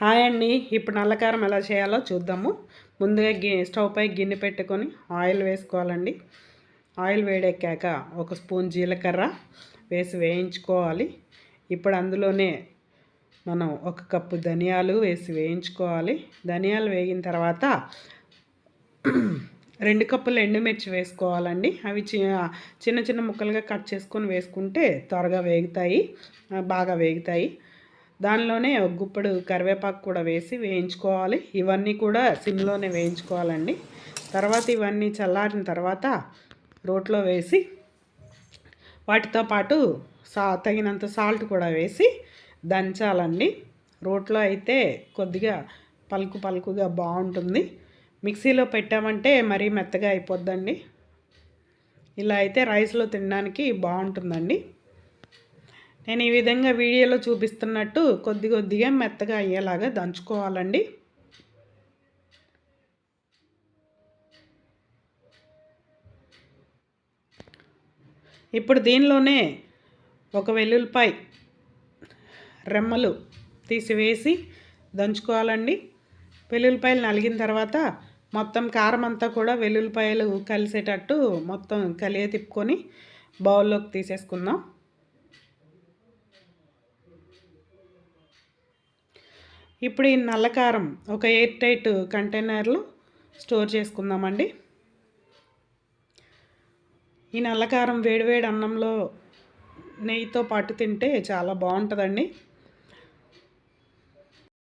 Hi అండి. ఇప్పుడు నల్లకారం ఎలా చేయాలో చూద్దాము. ముందుగా స్టవ్ పై గిన్నె పెట్టుకొని ఆయిల్ వేసుకోవాలండి. ఆయిల్ వేడెక్కాక ఒక స్పూన్ జీలకర్ర వేసి వేయించుకోవాలి. ఇప్పుడు అందులోనే మనం ఒక కప్పు ధనియాలు వేసి వేయించుకోవాలి. ధనియాలు వేగిన తర్వాత 2 కప్పులు ఎండుమిర్చి వేసుకోవాలండి. అవి చిన్న చిన్న ముక్కలుగా కట్ చేసుకొని వేసుకుంటే త్వరగా వేగుతాయి, బాగా వేగుతాయి. దానిలోనే ఒక గుప్పెడు కరివేపాకు కూడా వేసి వేయించుకోవాలి. ఇవన్నీ కూడా సిమ్లోనే వేయించుకోవాలండి. తర్వాత ఇవన్నీ చల్లారిన తర్వాత రోట్లో వేసి వాటితో పాటు తగినంత సాల్ట్ కూడా వేసి దంచాలండి. రోట్లో అయితే కొద్దిగా పలుకుగా బాగుంటుంది. మిక్సీలో పెట్టామంటే మరీ మెత్తగా అయిపోద్దండి. ఇలా అయితే రైస్లో తినడానికి బాగుంటుందండి. నేను ఈ విధంగా వీడియోలో చూపిస్తున్నట్టు కొద్దిగా మెత్తగా అయ్యేలాగా దంచుకోవాలండి. ఇప్పుడు దీనిలోనే ఒక వెల్లుల్లిపాయ రెమ్మలు తీసివేసి దంచుకోవాలండి. వెల్లుల్లిపాయలు నలిగిన తర్వాత మొత్తం కారం అంతా కూడా వెల్లుల్లిపాయలు కలిసేటట్టు మొత్తం తిప్పుకొని బౌల్లోకి తీసేసుకుందాం. ఇప్పుడు ఈ నల్లకారం ఒక ఎయిర్ టైట్ కంటైనర్లో స్టోర్ చేసుకుందామండి. ఈ నల్లకారం వేడివేడి అన్నంలో నెయ్యితో పాటు తింటే చాలా బాగుంటుందండి.